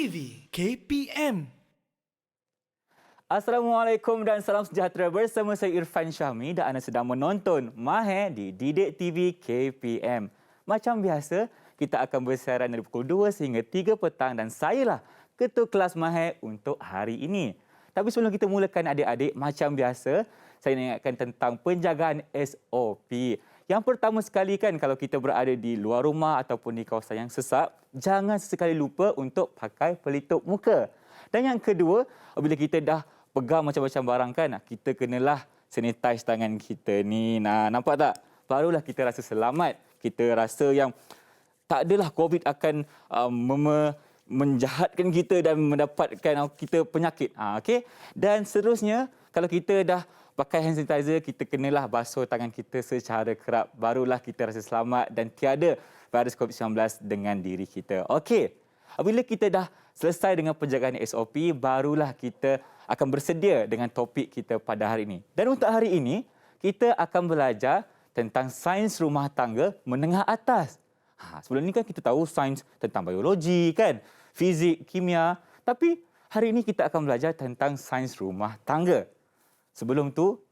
TV KPM. Assalamualaikum dan salam sejahtera, bersama saya Irfan Syahmi dan anda sedang menonton Mahir di Didik TV KPM. Macam biasa, kita akan bersiaran dari pukul 2 sehingga 3 petang dan sayalah ketua kelas Mahir untuk hari ini. Tapi sebelum kita mulakan adik-adik, macam biasa, saya nak ingatkan tentang penjagaan SOP. Yang pertama sekali kan, kalau kita berada di luar rumah ataupun di kawasan yang sesak, jangan sesekali lupa untuk pakai pelitup muka. Dan yang kedua, apabila kita dah pegang macam-macam barang kan, kita kenalah sanitize tangan kita ni. Nah, nampak tak? Barulah kita rasa selamat. Kita rasa yang tak adalah COVID akan menjahatkan kita dan mendapatkan kita penyakit. Okey. Dan seterusnya, kalau kita dah pakai hand sanitizer, kita kenalah basuh tangan kita secara kerap. Barulah kita rasa selamat dan tiada virus COVID-19 dengan diri kita. Okey. Apabila kita dah selesai dengan penjagaan SOP, barulah kita akan bersedia dengan topik kita pada hari ini. Dan untuk hari ini, kita akan belajar tentang sains rumah tangga menengah atas. Sebelum ini kan kita tahu sains tentang biologi, kan? Fizik, kimia. Tapi hari ini kita akan belajar tentang sains rumah tangga. Sebelum tu,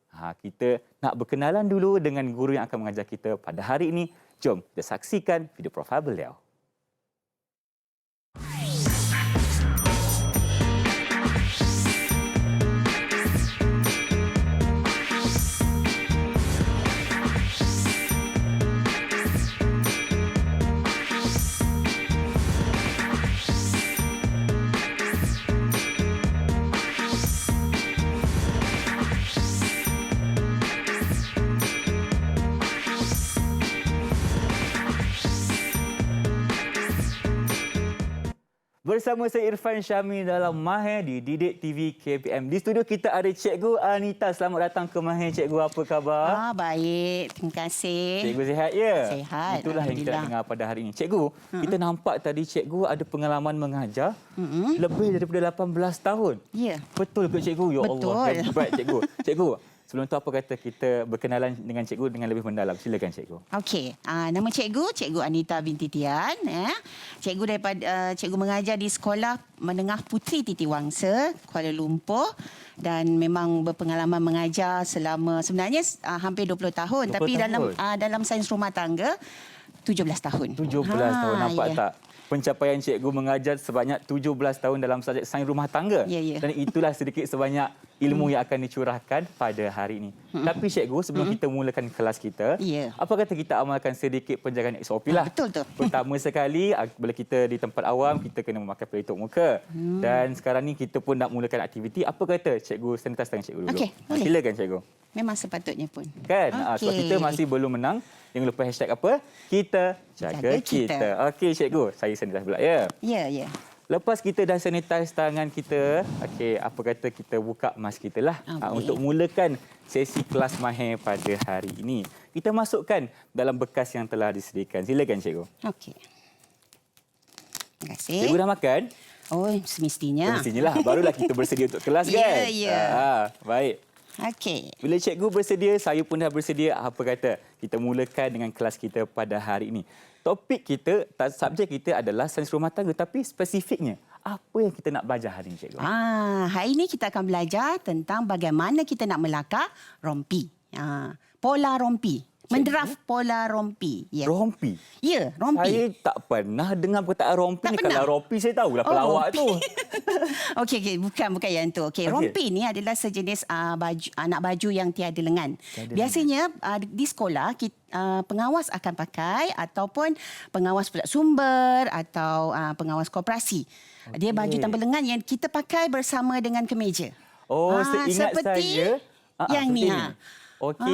kita nak berkenalan dulu dengan guru yang akan mengajar kita pada hari ini. Jom kita saksikan video profil beliau. Bersama saya Irfan Syahmi dalam Mahir di Didik TV KPM. Di studio kita ada Cikgu Anita. Selamat datang ke Mahir, Cikgu. Apa khabar? Baik. Terima kasih. Cikgu sihat, ya? Sihat. Itulah yang kita dengar pada hari ini. Cikgu, kita nampak tadi Cikgu ada pengalaman mengajar lebih daripada 18 tahun. Ya. Betul ke Cikgu? Ya Betul. Allah, hebat Cikgu. Cikgu, sebelum tu apa kata kita berkenalan dengan Cikgu dengan lebih mendalam. Silakan Cikgu. Okey. Nama Cikgu Anita binti Tian. Cikgu daripada cikgu mengajar di Sekolah Menengah Puteri Titi Wangsa, Kuala Lumpur, dan memang berpengalaman mengajar selama sebenarnya hampir 20 tahun, 20 tapi tahun. dalam sains rumah tangga 17 tahun. 17 tahun, nampak ya. tak? Pencapaian Cikgu mengajar sebanyak 17 tahun dalam subjek sains rumah tangga. Ya, ya. Dan itulah sedikit sebanyak ilmu yang akan dicurahkan pada hari ini. Tapi Cikgu, sebelum kita mulakan kelas kita, Ya. apa kata kita amalkan sedikit penjagaan SOP lah. Betul tu. Pertama sekali, bila kita di tempat awam, kita kena memakai pelitup muka. Dan sekarang ni kita pun nak mulakan aktiviti. Apa kata Cikgu sanitize tangan Cikgu dulu? Okey, boleh. Silakan Cikgu. Memang sepatutnya pun. Kan? Sebab Okey. kita masih belum menang. Jangan lupa hashtag apa? Kita jaga kita. Okey, Cikgu. Saya sanitize pula, ya? Ya, ya. Lepas kita dah sanitize tangan kita, okey, apa kata kita buka mask kita lah untuk mulakan sesi kelas Mahir pada hari ini. Kita masukkan dalam bekas yang telah disediakan. Silakan, Cikgu. Okey. Terima kasih. Cikgu dah makan? Oh, semestinya. Mestinya lah. Barulah kita bersedia untuk kelas, kan? Ya, ya. Baik. Okey. Bila Cikgu bersedia, saya pun dah bersedia. Apa kata kita mulakan dengan kelas kita pada hari ini. Topik kita, subjek kita adalah sains rumah tangga, tapi spesifiknya apa yang kita nak belajar hari ini, Cikgu? Hari ini kita akan belajar tentang bagaimana kita nak melakar rompi. Pola rompi. Mendraft pola rompi. Ya. Rompi? Ya, rompi. Saya tak pernah dengar perkataan rompi Tak ni. pernah? Kalau rompi saya tahulah pelawak tu. Okey, bukan yang tu. Okey, rompi ni adalah sejenis baju, anak baju yang tiada lengan. Biasanya di sekolah pengawas akan pakai ataupun pengawas pula sumber atau pengawas koperasi. Dia baju tanpa lengan yang kita pakai bersama dengan kemeja. Oh, seingat seperti saya. yang ni. Okey,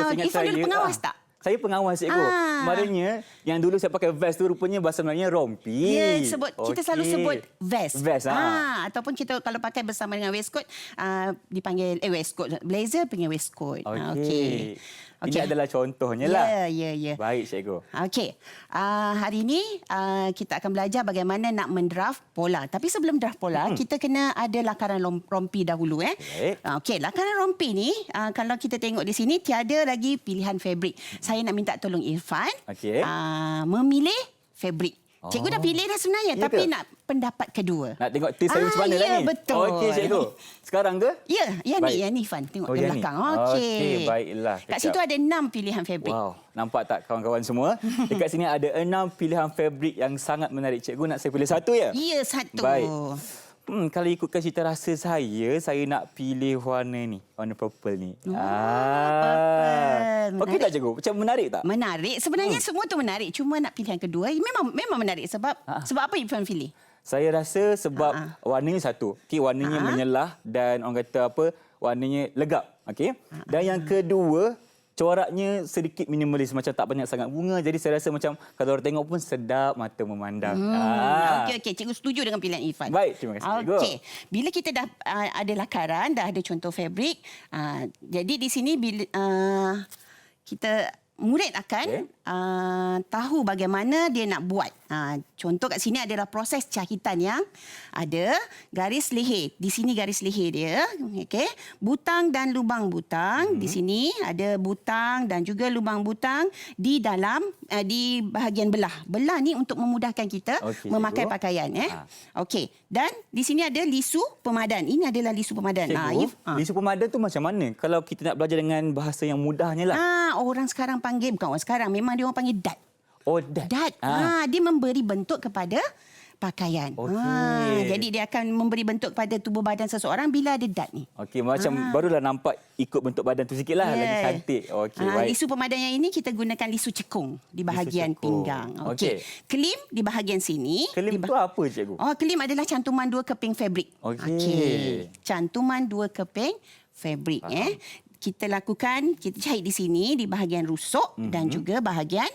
seingat Irfan saya. dulu pengawas tak? Saya pengawas, Cikgu. Maknanya yang dulu saya pakai vest tu rupanya bahasa Melayunya rompi. Ya, kita selalu sebut vest. Vest, ataupun kita kalau pakai bersama dengan waistcoat dipanggil waistcoat. Blazer panggil waistcoat. Okey. Ini adalah contohnya lah. Ya. Baik, Cikgu. Okey. Hari ini kita akan belajar bagaimana nak mendraft pola. Tapi sebelum draft pola, kita kena ada lakaran rompi dahulu. Okey, lakaran rompi ni kalau kita tengok di sini tiada lagi pilihan fabrik. Saya nak minta tolong Irfan memilih fabrik. Cikgu dah pilih dah sebenarnya, Ya tapi ke? nak pendapat kedua. Nak tengok taste saya macam mana ya, lah ni? betul. Okey, cikgu. Sekarang ke? Ya, yang Baik. ni Fan. Tengok Oh, di yang ni. belakang. Okey, baiklah. Kat situ ada 6 pilihan fabrik. Wow, nampak tak kawan-kawan semua? Dekat sini ada 6 pilihan fabrik yang sangat menarik. Cikgu nak saya pilih satu ya? Ya, satu. Baik. Kalau ikutkan cita rasa saya nak pilih warna ni. Warna purple ni. purple. Okey tak cikgu? Macam menarik tak? Menarik. Sebenarnya semua tu menarik. Cuma nak pilih yang kedua. Memang menarik. Sebab apa Irfan pilih? Saya rasa sebab warnanya satu. Okey, warnanya menyelah dan orang kata apa? Warnanya legap. Okey. Dan yang kedua, coraknya sedikit minimalis, macam tak banyak sangat bunga. Jadi saya rasa macam kalau orang tengok pun sedap mata memandang. Okey. Cikgu setuju dengan pilihan Irfan. Baik, terima kasih cikgu. Okey. Bila kita dah ada lakaran, dah ada contoh fabrik, jadi di sini bila kita murid akan tahu bagaimana dia nak buat. Contoh kat sini adalah proses cahitan yang ada garis leher. Di sini garis leher dia, okey. Butang dan lubang butang. Di sini ada butang dan juga lubang butang di dalam di bahagian belah. Belah ni untuk memudahkan kita memakai pakaian Okey. Dan di sini ada lisu pemadan. Ini adalah lisu pemadan. Cikgu, lisu pemadan tu macam mana? Kalau kita nak belajar dengan bahasa yang mudahnya lah. Orang sekarang panggil, bukan orang sekarang, memang dia orang panggil dat. Oh, dat. Dat. Dia memberi bentuk kepada pakaian. Okey. Jadi dia akan memberi bentuk kepada tubuh badan seseorang bila ada dat ni. Okey, macam barulah nampak ikut bentuk badan tu sikitlah. Lagi cantik. Okey, baik. Lisu pemadan yang ini kita gunakan lisu cekung di bahagian cekung. pinggang. Okey. Kelim di bahagian sini. Kelim tu apa cikgu? Kelim adalah cantuman 2 keping fabrik. Okey. Cantuman 2 keping fabrik. Kita lakukan, kita jahit di sini di bahagian rusuk dan juga bahagian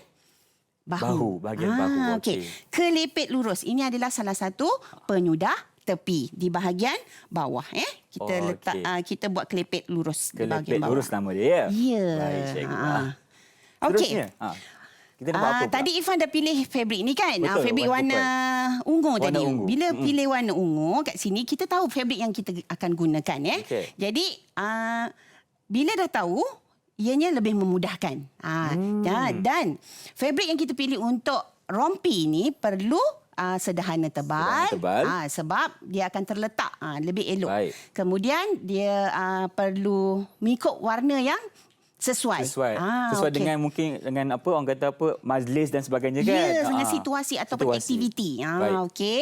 bahu. Bahagian bahu. Okey. Kelepet lurus. Ini adalah salah satu penyudah tepi di bahagian bawah. Kita letak, kita buat kelepet lurus di bahagian Kelepet bawah. lurus nama dia. Ya. Baik, cikgu. Okey. Terusnya, kita nak buat apa pula? Tadi Irfan dah pilih fabrik ni kan? Betul, Fabrik warna warna ungu Warna tadi. ungu. Bila pilih warna ungu kat sini, kita tahu fabrik yang kita akan gunakan. Okey. Jadi, bila dah tahu, ianya lebih memudahkan. Dan fabrik yang kita pilih untuk rompi ni perlu sederhana tebal. Sebab dia akan terletak lebih elok. Baik. Kemudian dia perlu mengikut warna yang sesuai. Sesuai dengan mungkin dengan apa orang kata apa majlis dan sebagainya kan. Ya, dengan situasi ataupun aktiviti. Okey.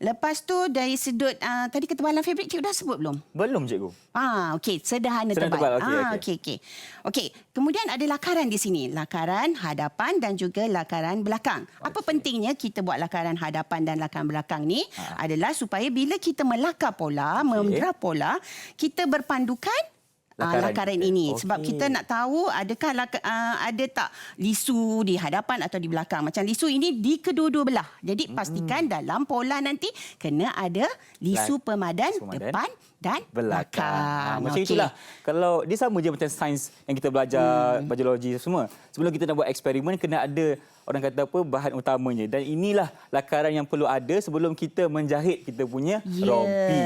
Lepas tu dari sudut tadi ketebalan fabrik cikgu dah sebut belum? Belum cikgu. Okey, sederhana tebal. Okey. Kemudian ada lakaran di sini. Lakaran hadapan dan juga lakaran belakang. Apa pentingnya kita buat lakaran hadapan dan lakaran belakang ni adalah supaya bila kita melakar pola, mendera pola, kita berpandukan lakaran ini. Sebab kita nak tahu adakah ada tak lisu di hadapan atau di belakang. Macam lisu ini di kedua-dua belah. Jadi pastikan dalam pola nanti kena ada lisu pemadan depan dan belakang. Macam itulah. Kalau dia sama je macam sains yang kita belajar, biologi semua. Sebelum kita nak buat eksperimen, kena ada orang kata apa bahan utamanya. Dan inilah lakaran yang perlu ada sebelum kita menjahit kita punya rompi.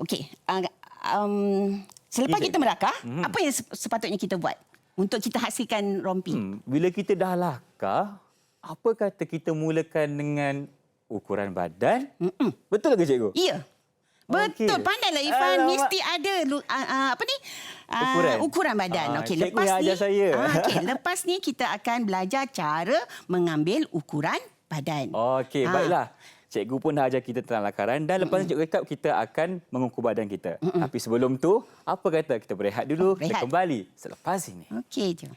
Okey. Selepas kita melakar, apa yang sepatutnya kita buat untuk kita hasilkan rompi? Bila kita dah lakar, apa kata kita mulakan dengan ukuran badan? Betul ke cikgu? Ya. Betul. Pandailah Irfan. Mesti ada ukuran badan. Okey, cikgu yang ajar saya. Lepas ni kita akan belajar cara mengambil ukuran badan. Okey, baiklah. Cikgu pun dah ajar kita tentang lakaran dan lepas cikgu cakap kita akan mengukur badan kita. Tapi sebelum tu, apa kata kita berehat dulu, kita kembali selepas ini. Okey, jom.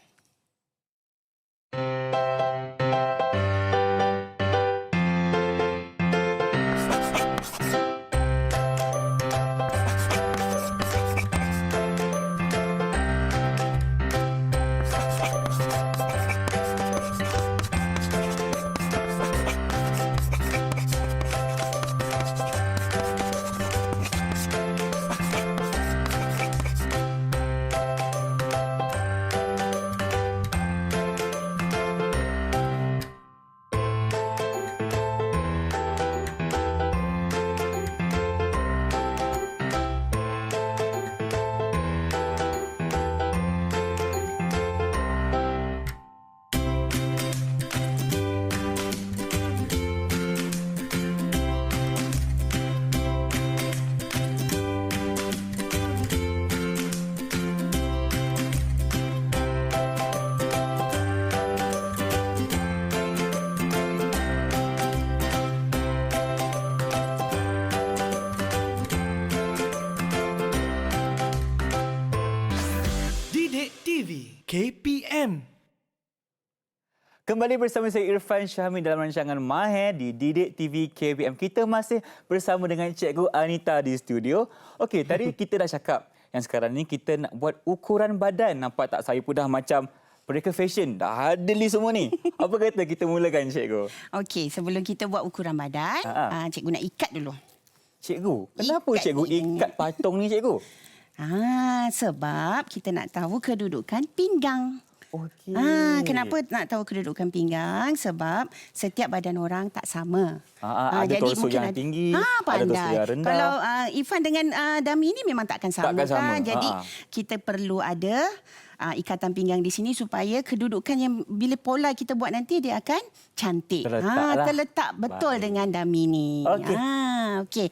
Kembali bersama saya Irfan Syahmi dalam rancangan Mahir di Didik TV KBM. Kita masih bersama dengan Cikgu Anita di studio. Okey, tadi kita dah cakap yang sekarang ni kita nak buat ukuran badan. Nampak tak, saya pun dah macam mereka fashion. Dah ada list semua ni. Apa kata kita mulakan, Cikgu? Okey, sebelum kita buat ukuran badan, cikgu nak ikat dulu. Cikgu, kenapa Ikat Cikgu ni. ikat patung ni, Cikgu? Sebab kita nak tahu kedudukan pinggang. Okey. Kenapa nak tahu kedudukan pinggang? Sebab setiap badan orang tak sama. Ada torso yang tinggi, ada torso yang rendah. Kalau Irfan dengan Dami ini memang takkan sama. Takkan sama. Jadi kita perlu ada ikatan pinggang di sini supaya kedudukan yang bila pola kita buat nanti dia akan cantik. Terletak betul dengan Dami ni. Okey.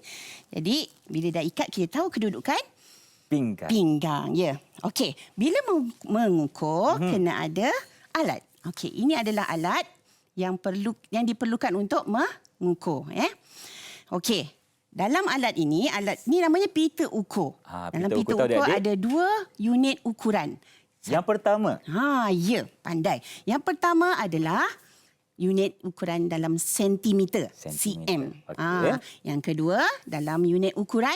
Jadi bila dah ikat kita tahu kedudukan pinggang. Ya. Okey, bila mengukur kena ada alat. Okey, ini adalah alat yang diperlukan untuk mengukur, Okey. Dalam alat ni namanya pita ukur. Dalam pita ukur ada 2 unit ukuran. Yang pertama. Ya, pandai. Yang pertama adalah unit ukuran dalam sentimeter. cm. Okey. Yang kedua dalam unit ukuran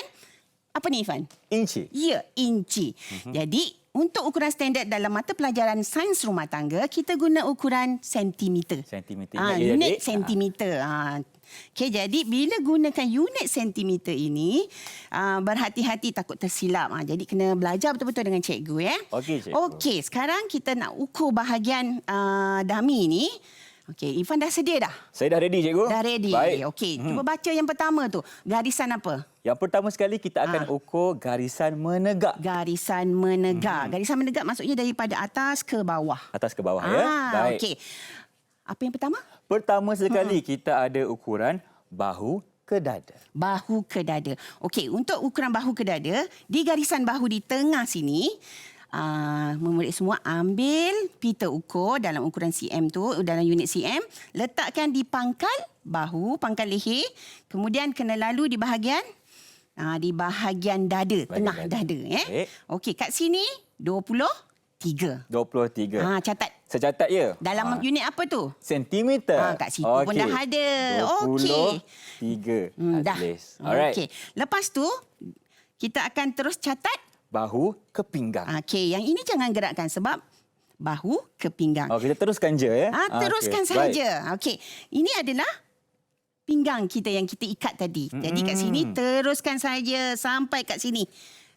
apa ni, Irfan? Inci. Ya, inci. Jadi, untuk ukuran standard dalam mata pelajaran sains rumah tangga, kita guna ukuran sentimeter. Unit sentimeter. Okey, jadi bila gunakan unit sentimeter ini, berhati-hati takut tersilap. Jadi, kena belajar betul-betul dengan cikgu. Okey, cikgu. Okey, sekarang kita nak ukur bahagian dummy ni. Okey, Irfan dah sedia dah? Saya dah ready, cikgu. Dah ready. Baik. Okey, cuba baca yang pertama tu. Garisan apa? Yang pertama sekali kita akan ukur garisan menegak. Garisan menegak. Garisan menegak maksudnya daripada atas ke bawah. Atas ke bawah, ya. Baik. Okey. Apa yang pertama? Pertama sekali kita ada ukuran bahu ke dada. Bahu ke dada. Okey, untuk ukuran bahu ke dada, di garisan bahu di tengah sini, murid semua ambil pita ukur dalam ukuran cm tu, dalam unit cm, letakkan di pangkal bahu, pangkal leher, kemudian kena lalu di bahagian dada, tengah dada. Okey, kat sini 23. 23. Catat. Saya catat, ya. Dalam unit apa tu? Sentimeter. Kat situ pun dah ada. Okey. 23. Dah. Alright. Okey. Lepas tu kita akan terus catat bahu ke pinggang. Okey, yang ini jangan gerakkan sebab bahu ke pinggang. Kita teruskan je, ya. Teruskan saja. Okey. Ini adalah pinggang kita yang kita ikat tadi. Jadi kat sini teruskan saja sampai kat sini.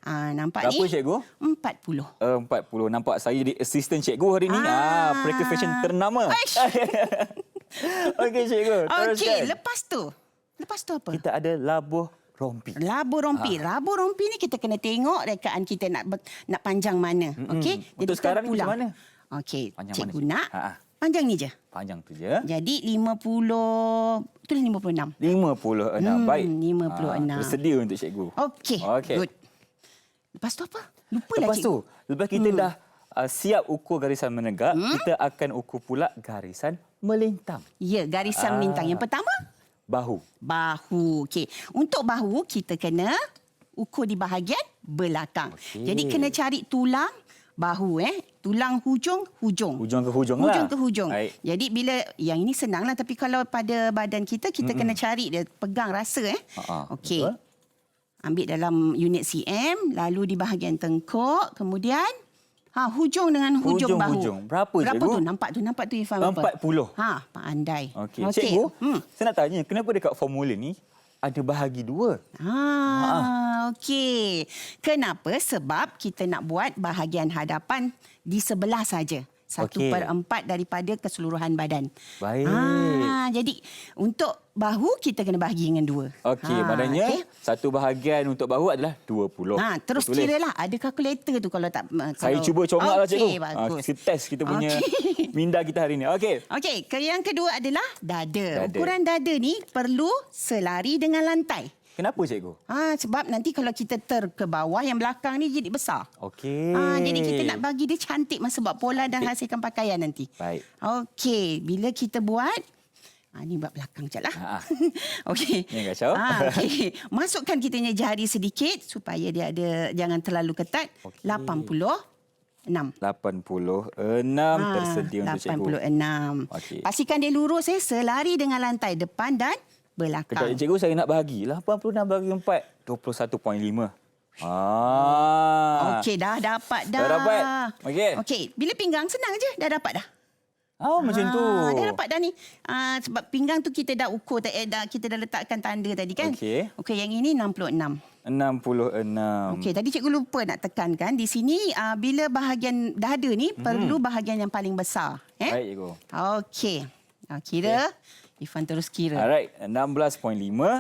Nampak berapa, ni? cikgu? 40. 40. Nampak saya jadi assistant cikgu hari ni. Mereka fashion ternama. Okey, cikgu. Teruskan. Okey, lepas tu apa? Kita ada labuh rompi. Labuh rompi. Labuh rompi ni kita kena tengok rekaan kita nak panjang mana. Okey. Untuk sekarang ni macam mana? Okey, Panjang cikgu mana, nak panjang ni je. Panjang tu je. Jadi 50, itulah 56. 56. Baik. 56. Bersedia untuk cikgu. Okey. Good. Lepas tu apa? Lupalah cikgu. Lepas kita dah siap ukur garisan menegak, kita akan ukur pula garisan melintang. Ya, garisan melintang. Yang pertama? Bahu. Okey. Untuk bahu, kita kena ukur di bahagian belakang. Okey. Jadi, kena cari tulang bahu. Tulang hujung. Hujung ke hujung lah. Hujung ke hujung. Baik. Jadi, bila yang ini senanglah. Tapi kalau pada badan kita, kita kena cari dia. Pegang rasa. Okey. Betul. Ambil dalam unit cm, lalu di bahagian tengkuk, kemudian hujung dengan hujung bahu. Hujung. Berapa, cikgu? Tu? Nampak tu Irfan berapa? 40. Pandai. Okey. Cikgu, saya nak tanya, kenapa dekat formula ni ada bahagi 2? Okey. Kenapa? Sebab kita nak buat bahagian hadapan di sebelah saja. 1/4 daripada keseluruhan badan. Baik. Jadi untuk bahu kita kena bahagi dengan 2. Okey, maknanya satu bahagian untuk bahu adalah 20. Terus kiralah ada kalkulator tu kalau tak. Saya cuba comel lah, cikgu. Bagus. Kita test kita punya minda kita hari ni. Okey. Okey, yang kedua adalah dada. Ukuran dada ni perlu selari dengan lantai. Kenapa, cikgu? Sebab nanti kalau kita ke bawah, yang belakang ni jadi besar. Okey. Jadi kita nak bagi dia cantik sebab pola dan hasilkan pakaian nanti. Baik. Okey, bila kita buat, ni buat belakang je lah. Okey. Ni kacau. Okay. Masukkan kita punya jari sedikit supaya dia ada, jangan terlalu ketat. 80. tersedia untuk cikgu. 86. Okey. Pastikan dia lurus selari dengan lantai depan dan Kejap belakang. cikgu, saya nak bahagi. 86 bagi 4, 21.5. Okey, dah dapat dah. Dah dapat? Okey. Okey, bila pinggang senang je dah dapat dah. Macam tu. Dah dapat dah ni. Sebab pinggang tu kita dah ukur, kita dah letakkan tanda tadi kan. Okey. Okey, yang ini 66. 66. Okey, tadi cikgu lupa nak tekankan di sini bila bahagian dada ni perlu bahagian yang paling besar. Baik, cikgu. Okey. Kira. Irfan terus kira. Alright, 16.5.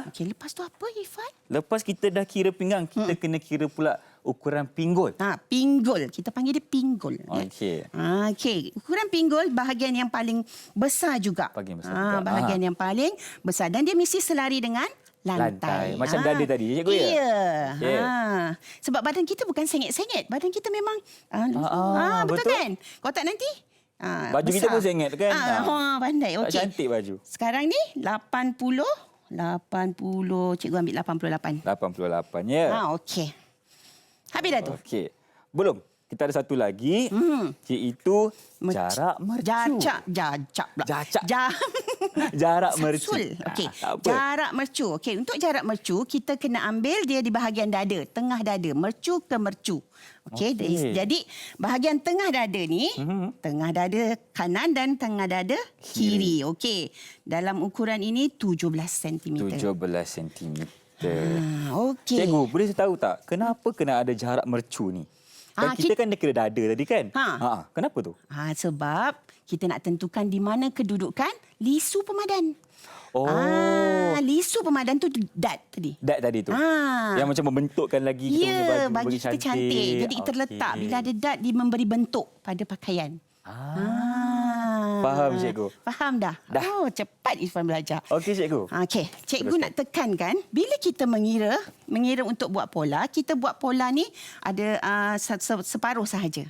Okey, lepas tu apa Irfan? Lepas kita dah kira pinggang, kita kena kira pula ukuran pinggul. Pinggul. Kita panggil dia pinggul. Okey. Okey. Ukuran pinggul bahagian yang paling besar juga. Bahagian besar juga. Bahagian yang paling besar. Dan dia mesti selari dengan lantai. Macam dada tadi, cikgu ya? Ya. Okey. Sebab badan kita bukan sengit-sengit. Badan kita memang... betul betul. kan? Kau tak nanti? Baju kita pun sengit kan? Pandai. Tak Okey. cantik baju. Sekarang ni 80. Cikgu ambil 88. 88, ya. Okey. Habis dah tu. Okey. Belum. Kita ada satu lagi, iaitu jarak mercu. Jarak mercu. Okey. Tak apa. Jarak mercu. Okey, untuk jarak mercu kita kena ambil dia di bahagian dada, tengah dada, mercu ke mercu. Okey, jadi bahagian tengah dada ni, tengah dada kanan dan tengah dada kiri. Okey. Dalam ukuran ini 17 cm. 17 cm. Okey. Cikgu, boleh saya tahu tak kenapa kena ada jarak mercu ni? Dan kita kan dah kira dada tadi kan? Kenapa tu? Sebab kita nak tentukan di mana kedudukan lisu pemadan. Lisu pemadan tu dat tadi. Dat tadi tu. Yang macam membentukkan lagi kita punya baju bagi kita cantik. Jadi kita letak bila ada dat dia memberi bentuk pada pakaian. Faham cikgu. Faham dah? Cepat Irfan belajar. Okey cikgu. Okey, cikgu nak tekankan bila kita mengira untuk buat pola, kita buat pola ni ada separuh sahaja,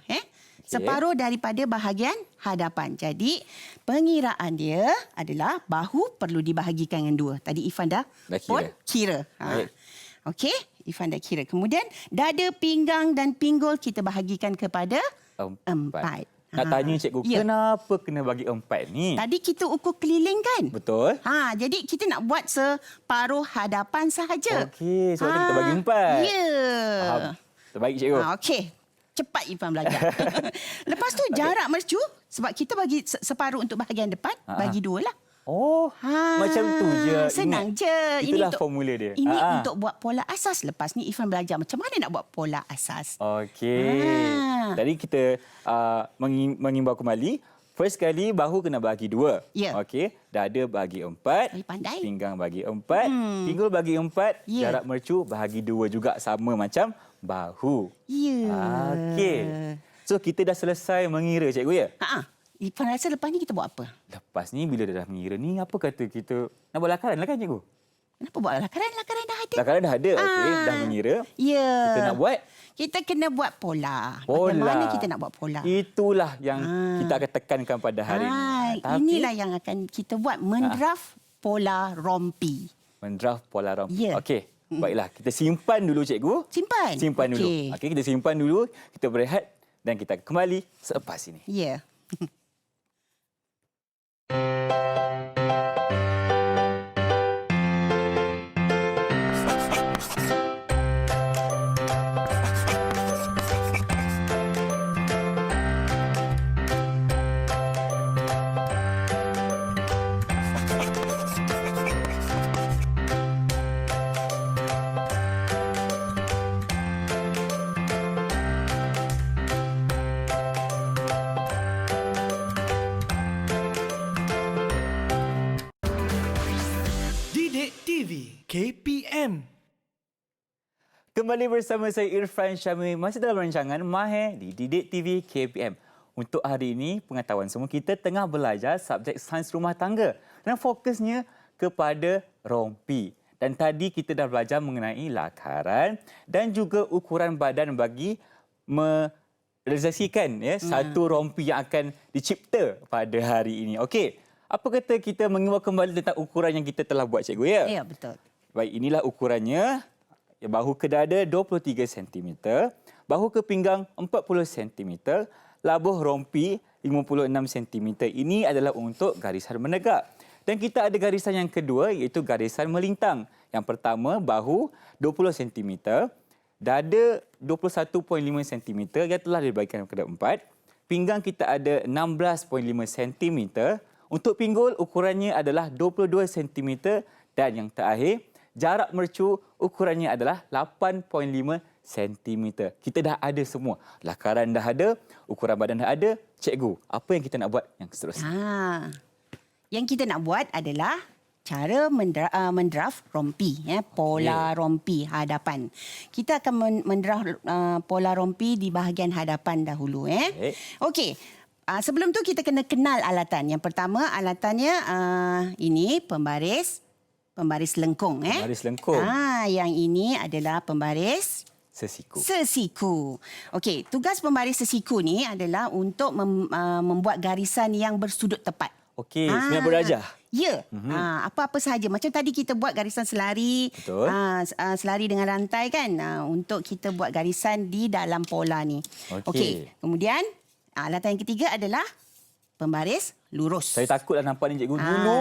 Separuh daripada bahagian hadapan. Jadi, pengiraan dia adalah bahu perlu dibahagikan dengan 2. Tadi Irfan dah kira. Okey, Irfan dah kira. Kemudian, dada, pinggang dan pinggul kita bahagikan kepada 4. Nak tanya cikgu, kenapa kena bagi 4 ni? Tadi kita ukur keliling kan? Betul. Jadi kita nak buat separuh hadapan sahaja. Okey, sebab kita bagi 4. Ya. Faham. Terbaik cikgu. Okey. Cepat Irfan belajar. Lepas tu jarak mercu, sebab kita bagi separuh untuk bahagian depan, bagi 2 lah. Macam tu je. Senang je. Itulah formula dia. Ini untuk buat pola asas. Lepas ni Irfan belajar macam mana nak buat pola asas. Okey. Tadi kita mengimbau kembali. First kali bahu kena bagi 2. Ya. Okey. Dada bagi 4. Pandai. Pinggang bagi 4. Pinggul bagi 4. Ya. Jarak mercu bagi 2 juga, sama macam bahu. Ya. Okey. So kita dah selesai mengira cikgu ya? Irfan rasa lepas ni kita buat apa? Lepas ni bila dah mengira ni, apa kata kita nak buat lakaran lah kan cikgu? Kenapa buat lakaran? Lakaran dah ada. Lakaran dah ada. Okey, dah mengira. Ya. Kita nak buat? Kita kena buat pola. Bagaimana kita nak buat pola? Itulah yang kita akan tekankan pada hari ini. Inilah yang akan kita buat, mendraft pola rompi. Mendraft pola rompi. Ya. Okey. Baiklah, kita simpan dulu cikgu. Simpan dulu. Okey, kita simpan dulu, kita berehat dan kita kembali selepas ini. Ya. Didik TV KPM. Kembali bersama saya Irfan Syamil, masih dalam rancangan Mahir di Didik TV KPM. Untuk hari ini, pengetahuan semua kita tengah belajar subjek sains rumah tangga dan fokusnya kepada rompi. Dan tadi kita dah belajar mengenai lakaran dan juga ukuran badan bagi merealisasikan satu rompi yang akan dicipta pada hari ini. Okey, apa kata kita mengimbau kembali tentang ukuran yang kita telah buat cikgu ya? Ya, betul. Baik, inilah ukurannya. Bahu ke dada 23 cm, bahu ke pinggang 40 cm, labuh rompi 56 cm. Ini adalah untuk garisan menegak. Dan kita ada garisan yang kedua iaitu garisan melintang. Yang pertama bahu 20 cm, dada 21.5 cm yang telah dibagikan kepada 4. Pinggang kita ada 16.5 cm. Untuk pinggul ukurannya adalah 22 cm dan yang terakhir jarak mercu ukurannya adalah 8.5 cm. Kita dah ada semua. Lakaran dah ada, ukuran badan dah ada. Cikgu, apa yang kita nak buat yang seterusnya? Yang kita nak buat adalah cara mendraft rompi, pola rompi hadapan. Kita akan mendraft pola rompi di bahagian hadapan dahulu. Okey. Sebelum tu kita kena kenal alatan. Yang pertama alatannya ini pembaris lengkung. Pembaris lengkung. Yang ini adalah pembaris sesiku. Okey, tugas pembaris sesiku ni adalah untuk membuat garisan yang bersudut tepat. Okey, 90 darjah. Ya. Apa-apa sahaja. Macam tadi kita buat garisan selari. Betul. Selari dengan rantai kan. Untuk kita buat garisan di dalam pola ni. Okey. Kemudian alatan yang ketiga adalah pembaris lurus. Saya takutlah nampak ni cikgu. Dulu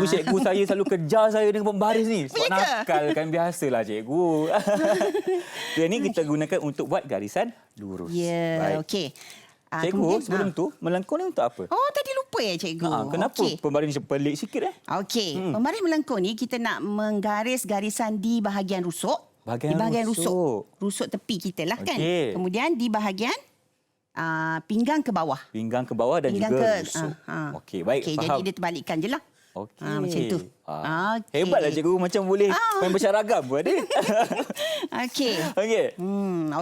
cikgu saya selalu kejar saya dengan pembaris ni. Sebab nakal kan, biasalah cikgu. Yang ni kita gunakan untuk buat garisan lurus. Ya, okey. Cikgu, sebelum tu melengkung ni untuk apa? Oh, tadi lupa ya cikgu. Kenapa pembaris ni pelik sikit Okey, pembaris melengkung ni kita nak menggaris garisan di bahagian rusuk. Di bahagian rusuk. Rusuk tepi kita lah kan. Kemudian di bahagian pinggang ke bawah. Pinggang ke bawah dan pinggang juga ke, rusuk. Okey, baik, faham. Jadi dia terbalikkan je lah. Okey. Macam tu. Hebatlah cikgu, macam boleh main bersaragam pun ada. Okey.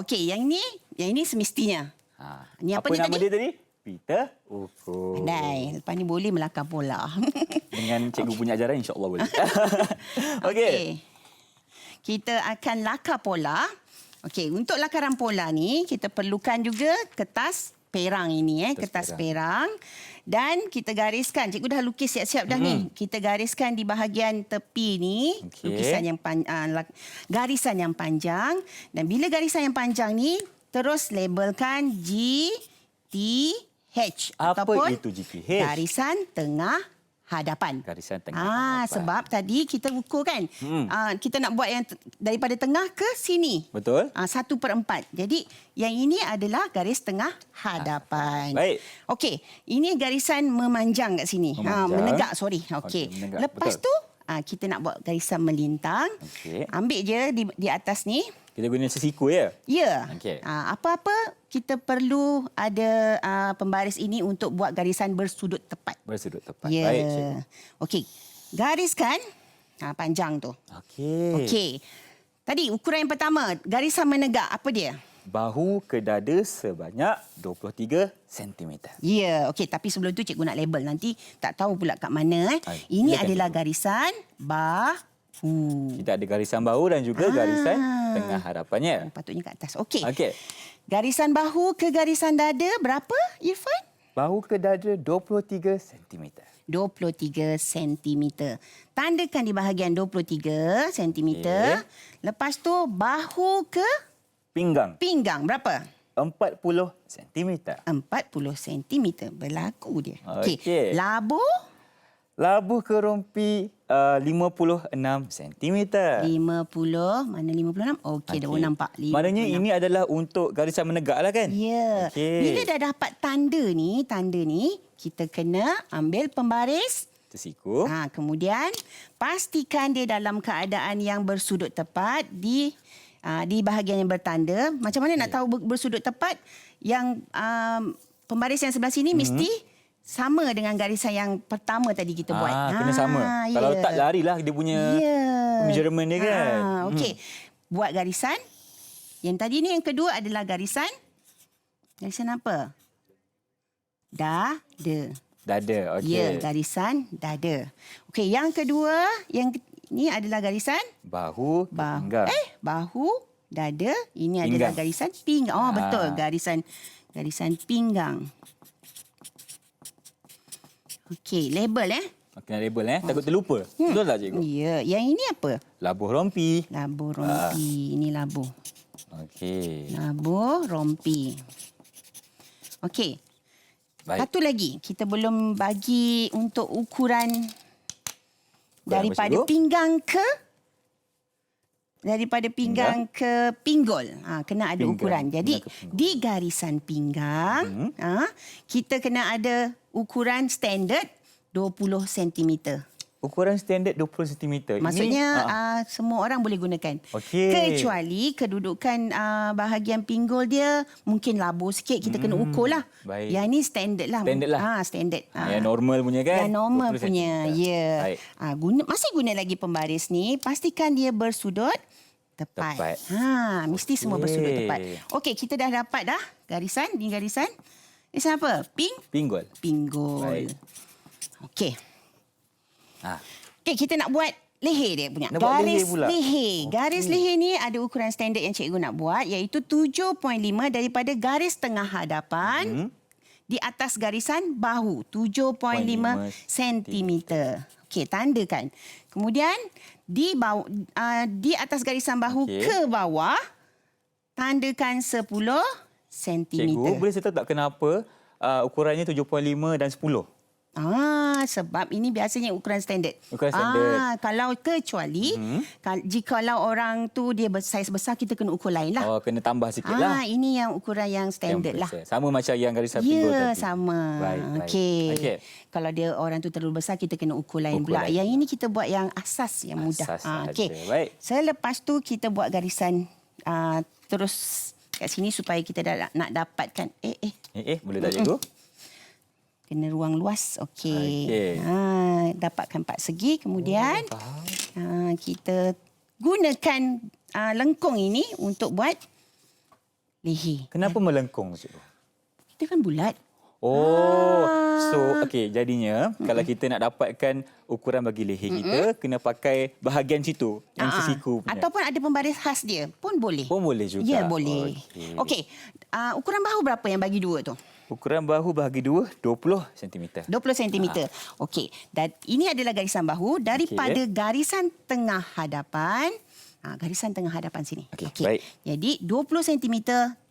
Okey, yang ini semestinya. Ni apa nama dia tadi? Peter Ukur. Pandai. Lepas ni boleh melakar pola. Dengan cikgu punya ajaran insya-Allah boleh. Okey. Kita akan lakar pola. Okey, untuk lakaran pola ni kita perlukan juga kertas perang ini kertas perang. Dan kita gariskan. Cikgu dah lukis siap-siap dah ni. Kita gariskan di bahagian tepi ni. Lukisan yang garisan yang panjang. Dan bila garisan yang panjang ni terus labelkan GTH. Apa ataupun itu GTH? Garisan tengah hadapan. Garisan tengah hadapan. Sebab tadi kita ukur kan. Kita nak buat yang daripada tengah ke sini. Betul. 1/4. Jadi yang ini adalah garis tengah hadapan. Baik. Okey, ini garisan memanjang kat sini. Menegak, sorry. Okey. Lepas tu kita nak buat garisan melintang. Ambil je di atas ni. Kita guna sesiku ya? Ya. Apa-apa kita perlu ada pembaris ini untuk buat garisan bersudut tepat. Bersudut tepat. Ya. Baik. Okey. Gariskan panjang tu. Okey. Tadi ukuran yang pertama, garisan menegak, apa dia? Bahu ke dada sebanyak 23 cm. Ya, okey. Tapi sebelum tu cikgu nak label. Nanti tak tahu pula kat mana. Ini adalah garisan bahu. Kita ada garisan bahu dan juga garisan tengah hadapannya. Patutnya kat atas. Okey. Garisan bahu ke garisan dada berapa, Irfan? Bahu ke dada 23 cm. 23 cm. Tandakan di bahagian 23 cm. Lepas tu bahu ke pinggang. Pinggang berapa? 40 cm. 40 cm. Berlaku dia. Okey. Labuh ke rompi 56 cm. 50. Mana 56? Okey, dah nampak. 56. Maknanya ini adalah untuk garisan menegak lah kan? Ya. Bila dah dapat tanda ni, kita kena ambil pembaris sesiku. Kemudian pastikan dia dalam keadaan yang bersudut tepat di bahagian yang bertanda. Macam mana nak tahu bersudut tepat? Yang pembaris yang sebelah sini mesti sama dengan garisan yang pertama tadi kita buat. Kena sama. Kalau tak larilah dia punya measurement dia kan. Okey. Buat garisan. Yang tadi ni yang kedua adalah garisan apa? Dada, okey. Ya, garisan dada. Okey, yang kedua, yang ni adalah garisan bahu, pinggang. Bahu, dada, ini adalah garisan pinggang. Oh, betul, garisan pinggang. Okey, label Kena label takut terlupa. Betul tak cikgu? Ya, yang ini apa? Labuh rompi. Labuh rompi. Ini labuh. Okey. Nabur rompi. Okey. Baik. Satu lagi, kita belum bagi untuk ukuran daripada apa, cikgu? pinggang ke pinggul. Kena ada Pinggang, ukuran. Jadi pinggang ke pinggul. di garisan pinggang, kita kena ada ukuran standard 20 cm. Ukuran standard 20 cm. Maksudnya semua orang boleh gunakan. Okey. Kecuali kedudukan bahagian pinggul dia mungkin labur sikit, kita kena ukur lah. Baik. Yang ni standard lah. Standard lah. Standard. Yang normal punya kan? Yang normal 20 punya, cm. ya. Baik. Masih guna lagi pembaris ni, pastikan dia bersudut tepat. Mesti semua bersudut tepat. Okey, kita dah dapat dah garisan. Ni garisan. Garisan apa? Pinggul. Pinggul. Baik. Okey. Ah. Okey, kita nak buat leher dia punya. Nak buat leher Garis pula? leher. Garis leher ni ada ukuran standard yang cikgu nak buat, iaitu 7.5 daripada garis tengah hadapan di atas garisan bahu. 7.5 cm. Okey, tandakan. Kemudian di bawah, di atas garisan bahu ke bawah, tandakan 10 cm. Cikgu, boleh saya tahu tak kenapa ukurannya 7.5 dan 10? Sebab ini biasanya ukuran standard. Ukuran standard. Kalau kecuali jikalau orang tu dia saiz besar, kita kena ukur lain lah. Oh, kena tambah sikit lah. Ini yang ukuran yang standard lah. Sama macam yang garisan pinggul tadi. Ya, sama. Baik. Okey. Kalau dia orang tu terlalu besar, kita kena ukur lain pula. Yang ini kita buat yang asas, yang mudah. Asas Okey. saja. Baik. Selepas tu kita buat garisan terus kat sini supaya kita nak dapatkan. Boleh tak cikgu? Kena ruang luas. Okey. Okey. Dapatkan 4 segi. Kemudian kita gunakan lengkung ini untuk buat leher. Kenapa melengkung, cikgu? Kita kan bulat. So okey, jadinya kalau kita nak dapatkan ukuran bagi leher kita, kena pakai bahagian situ, yang sesiku punya. Ataupun ada pembaris khas dia pun boleh. Pun boleh juga. Ya, boleh. Okey. Ukuran bahu berapa yang bagi 2 tu? Ukuran bahu bahagi 2, 20 cm. 20 cm. Okey. Dan ini adalah garisan bahu daripada garisan tengah hadapan. Garisan tengah hadapan sini. Okey, baik. Jadi 20 cm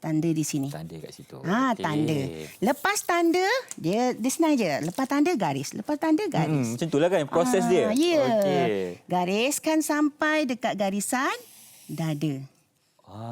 tanda di sini. Tanda kat situ. Tanda. Lepas tanda, dia senang je. Lepas tanda garis. Lepas tanda garis. Macam itulah kan proses dia. Ya. Okey. Gariskan sampai dekat garisan dada.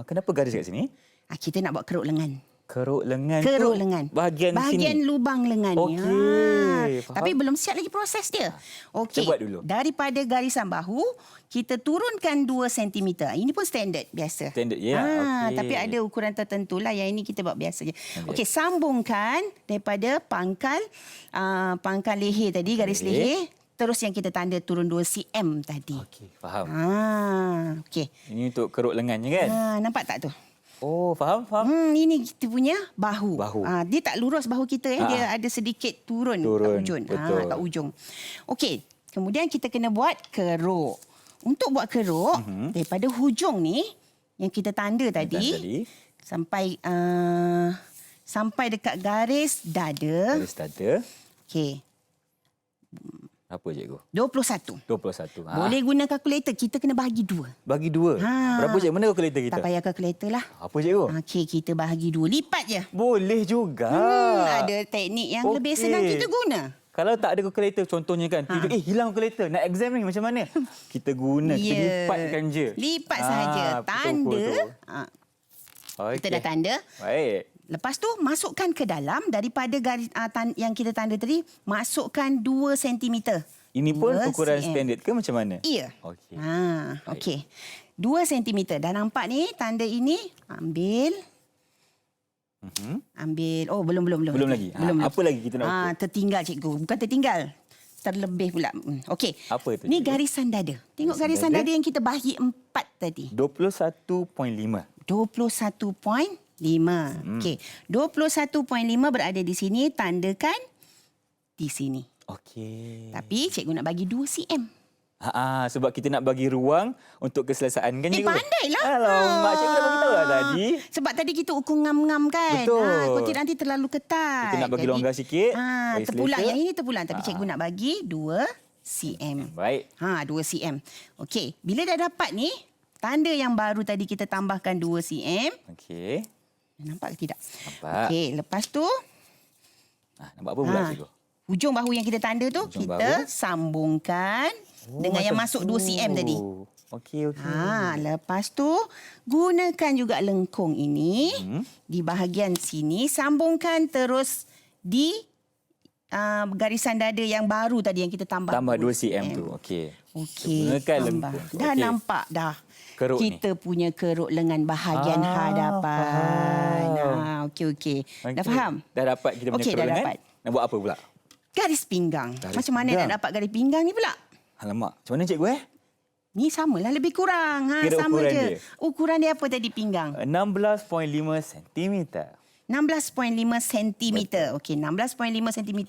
Kenapa garis kat sini? Kita nak buat keruk lengan. Keruk lengan Keruk tu lengan. bahagian sini. Lubang lengan ni. Okey, faham. Tapi belum siap lagi proses dia. Okey. Kita buat dulu. Daripada garisan bahu, kita turunkan 2 cm. Ini pun standard biasa. Standard, ya. Okey. Tapi ada ukuran tertentu lah. Yang ini kita buat biasa je. Okey, sambungkan daripada pangkal leher tadi, garis leher. Terus yang kita tanda turun 2 cm tadi. Okey, faham. Okey. Ini untuk keruk lengannya kan? Nampak tak tu? Faham. Ini kita punya bahu. Dia tak lurus bahu kita. Dia ada sedikit turun kat ujung. Betul. Kat ujung. Okey. Kemudian kita kena buat keruk. Untuk buat keruk, daripada hujung ni, yang kita tanda tadi, sampai dekat garis dada. Garis dada. Okey. Apa cikgu? 21. 21. Boleh guna kalkulator. Kita kena bahagi 2. Bagi 2. Berapa cikgu? Mana kalkulator kita? Tak payah kalkulator lah. Apa cikgu? Okey, kita bahagi 2. Lipat je. Boleh juga. Ada teknik yang lebih senang kita guna. Kalau tak ada kalkulator contohnya kan, tidur, hilang kalkulator, nak exam ni macam mana? Kita guna, kita lipatkan je. Lipat sahaja. Tanda. Kita dah tanda. Baik. Lepas tu masukkan ke dalam daripada garis yang kita tanda tadi, masukkan 2 cm. Ini pun 2 ukuran cm. standard ke macam mana? Ya. Okey. Okey. 2 cm. Dah nampak ni tanda ini, ambil. Ambil. Belum Belum lagi. Apa lagi kita nak ukur? Tertinggal cikgu. Bukan tertinggal. Terlebih pula. Okey. Apa itu, ni cikgu? garisan dada. Tengok garisan dada yang kita bahagi 4 tadi. 21.5. 21.5. Okey. 21.5 berada di sini. Tandakan di sini. Okey. Tapi cikgu nak bagi 2 cm. Sebab kita nak bagi ruang untuk keselesaan kan cikgu? Pandailah. Alamak, cikgu dah bagi tahu lah tadi. Sebab tadi kita ukur ngam-ngam kan. Betul. Kalau tidak nanti terlalu ketat. Kita nak bagi longgar sikit. Terpulang. Yang ini terpulang. Tapi cikgu nak bagi 2 cm. Baik. 2 cm. Okey. Bila dah dapat ni, tanda yang baru tadi kita tambahkan 2 cm. Okey. Nampak ke tidak? Nampak. Okey, lepas tu Nampak apa pula cikgu? hujung bahu yang kita tanda tu Hujung kita bahu. sambungkan dengan yang masuk 2 cm tadi. Okey. Lepas tu gunakan juga lengkung ini di bahagian sini, sambungkan terus di garisan dada yang baru tadi yang kita tambah. Tambah 2 cm tu. Okey. Okey. Gunakan tambah. lengkung. Dah Okey. nampak dah. Keruk Kita punya keruk lengan bahagian hadapan. Okey. Dah faham? Dah dapat kita punya Okey, keruk dah lengan. dapat. Nak buat apa pula? Garis pinggang. Garis Macam mana pinggang. nak dapat garis pinggang ni pula? Alamak, macam mana cikgu Ni samalah, lebih kurang. Kira Sama ukuran je. dia. Ukuran dia apa tadi pinggang? 16.5 cm. 16.5 cm. Okey, 16.5 cm.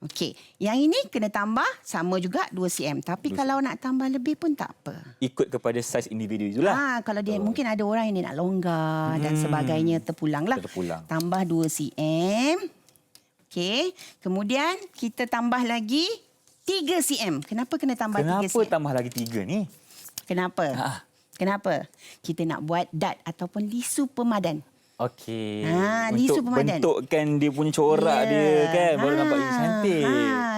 Okey, yang ini kena tambah sama juga 2 cm. Tapi kalau nak tambah lebih pun tak apa. Ikut kepada saiz individu itulah. Kalau dia mungkin ada orang yang dia nak longgar dan sebagainya, terpulang lah. Terpulang. Tambah 2 cm. Okey, kemudian kita tambah lagi 3 cm. Kenapa kena tambah 3 Kenapa cm? tambah lagi 3 ni? Kenapa? Ha. Kenapa? Kita nak buat dart ataupun lisu pemadan. Okey. lisu Untuk pemadan. bentukkan dia punya corak dia kan. Baru nampak dia cantik.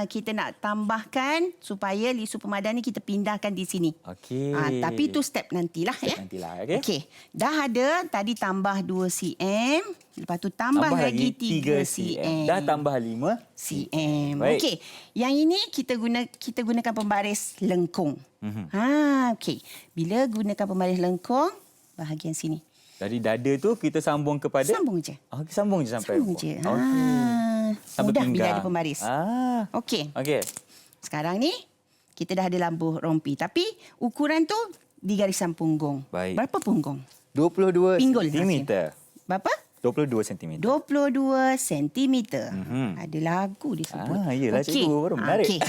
Kita nak tambahkan supaya lisu pemadan ni kita pindahkan di sini. Okey. Tapi itu step nantilah. Nantilah, okey. Okey. Dah ada, tadi tambah 2 cm. Lepas tu tambah lagi 3 cm. Dah tambah 5 cm. Baik. Okey. Yang ini kita gunakan pembaris lengkung. Okey. Bila gunakan pembaris lengkung, bahagian sini. Dari dada tu kita sambung kepada Sambung je. Okey, sambung je sampai. Sambung je. Sampai Mudah bila pinggang. ada pembaris. Okey. Okey. Sekarang ni kita dah ada lambuh rompi. Tapi ukuran tu di garisan punggung. Baik. Berapa punggung? 22 Pinggul cm. Berapa? 22 cm. 22 cm. Ada lagu disebut. Iyalah cikgu, baru menarik. Okey.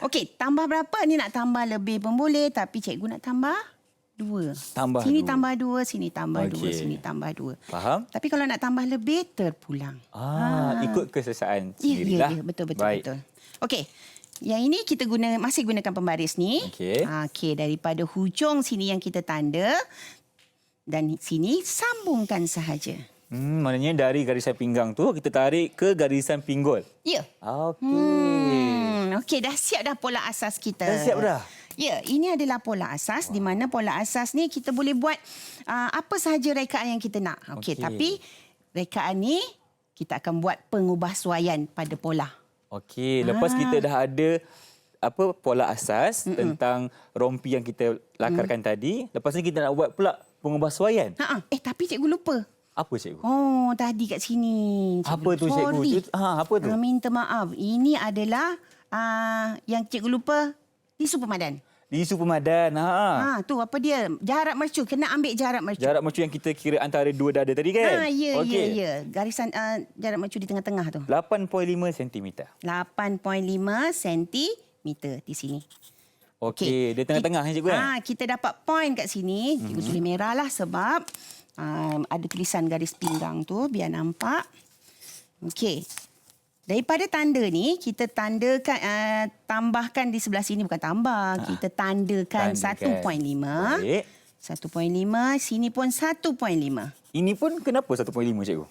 Okey, tambah berapa? Ni nak tambah lebih pun boleh. Tapi cikgu nak tambah 2. Tambah sini 2. tambah 2, sini tambah 2, Okey. sini tambah 2. Faham? Tapi kalau nak tambah lebih, terpulang. Ikut keselesaan Ya, sendirilah. betul. Baik. Okey. Yang ini kita masih gunakan pembaris ni. Okey. Okey, daripada hujung sini yang kita tanda dan sini sambungkan sahaja. Maknanya dari garisan pinggang tu kita tarik ke garisan pinggul. Ya. Okey. Okey, dah siap dah pola asas kita. Dah siap dah? Ya, ini adalah pola asas di mana pola asas ni kita boleh buat apa sahaja rekaan yang kita nak. Okey, tapi rekaan ni kita akan buat pengubahsuaian pada pola. Okey, lepas kita dah ada pola asas tentang rompi yang kita lakarkan tadi, lepas ni kita nak buat pula pengubahsuaian. Tapi cikgu lupa. Apa cikgu? Oh, tadi kat sini. Apa tu cikgu? Apa tu? Minta maaf. Ini adalah yang cikgu lupa, lisu pemadan. Lisu pemadan. Tu apa dia? Jarak mercu. Kena ambil jarak mercu. Jarak mercu yang kita kira antara dua dada tadi kan? Ya. Garisan jarak mercu di tengah-tengah tu. 8.5 cm. 8.5 cm di sini. Okey, dia tengah-tengah ni cikgu kan? Kita dapat point kat sini. Cikgu tulis merah lah sebab ada tulisan garis pinggang tu biar nampak. Okey. Daripada tanda ni, kita tandakan, tambahkan di sebelah sini. Bukan tambah, kita tandakan 1.5. Baik. 1.5, sini pun 1.5. Ini pun kenapa 1.5 cikgu?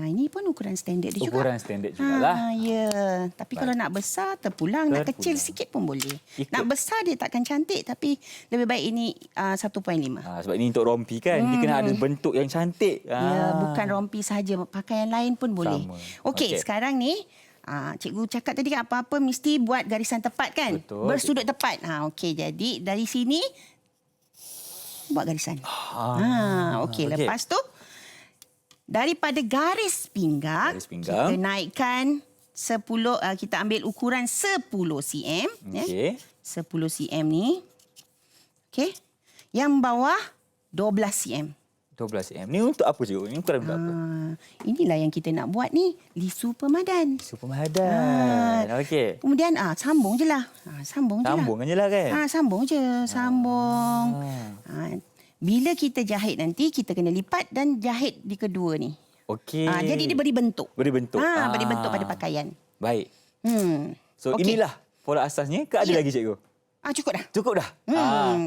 Ini pun ukuran standard dia juga. Ukuran standard jugalah. Ya. Tapi kalau nak besar, terpulang. Nak kecil sikit pun boleh. Nak besar dia takkan cantik. Tapi lebih baik ini 1.5. Sebab ini untuk rompi kan. Dia kena ada bentuk yang cantik. Ya, bukan rompi sahaja. Pakaian lain pun boleh. Okey, sekarang ni, cikgu cakap tadi kan apa-apa mesti buat garisan tepat kan? Betul. Bersudut tepat. Okey, jadi dari sini buat garisan. Okey, lepas tu daripada garis pinggang, kita naikkan 10, kita ambil ukuran 10 cm. Okey. 10 cm ni. Okey. Yang bawah 12 cm. 12 cm. Ni untuk apa cikgu? Ni ukuran untuk apa? Inilah yang kita nak buat ni, lisu pemadan. Lisu pemadan. Okey. Kemudian sambung je lah. Sambung je lah kan? Sambung je. Sambung. Bila kita jahit nanti, kita kena lipat dan jahit di kedua ni. Okey. Jadi dia beri bentuk. Beri bentuk. Beri bentuk pada pakaian. Baik. So Okey. inilah pola asasnya ke ada lagi cikgu? Cukup dah. Cukup dah?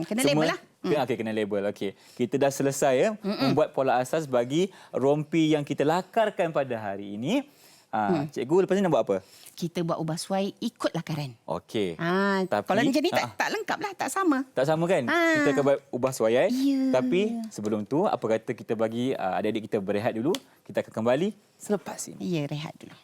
Kena label lah. Okey, kena label. Okey. Kita dah selesai ya membuat pola asas bagi rompi yang kita lakarkan pada hari ini. Cikgu lepas ni nak buat apa? Kita buat ubah suai ikut lakaran. Okey. Tapi, kalau macam ni tak lengkap lah, tak sama. Tak sama kan? Kita akan buat ubah suaian. Ya. Tapi sebelum tu, apa kata kita bagi adik-adik kita berehat dulu. Kita akan kembali selepas ini. Ya, rehat dulu.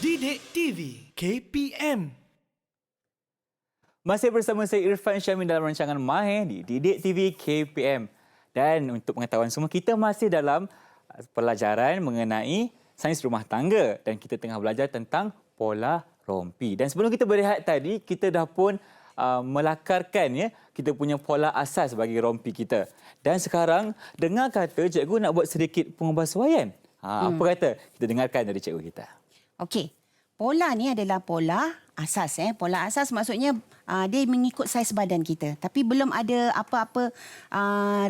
Didik TV KPM. Masih bersama saya Irfan Syamin dalam rancangan Mahir di Didik TV KPM. Dan untuk pengetahuan semua, kita masih dalam pelajaran mengenai sains rumah tangga dan kita tengah belajar tentang pola rompi. Dan sebelum kita berehat tadi, kita dah pun melakarkan ya kita punya pola asas bagi rompi kita. Dan sekarang dengar kata cikgu nak buat sedikit pengubahsuaian. Apa kata? Kita dengarkan dari cikgu kita. Okey. Pola ni adalah pola asas. Pola asas maksudnya dia mengikut saiz badan kita. Tapi belum ada apa-apa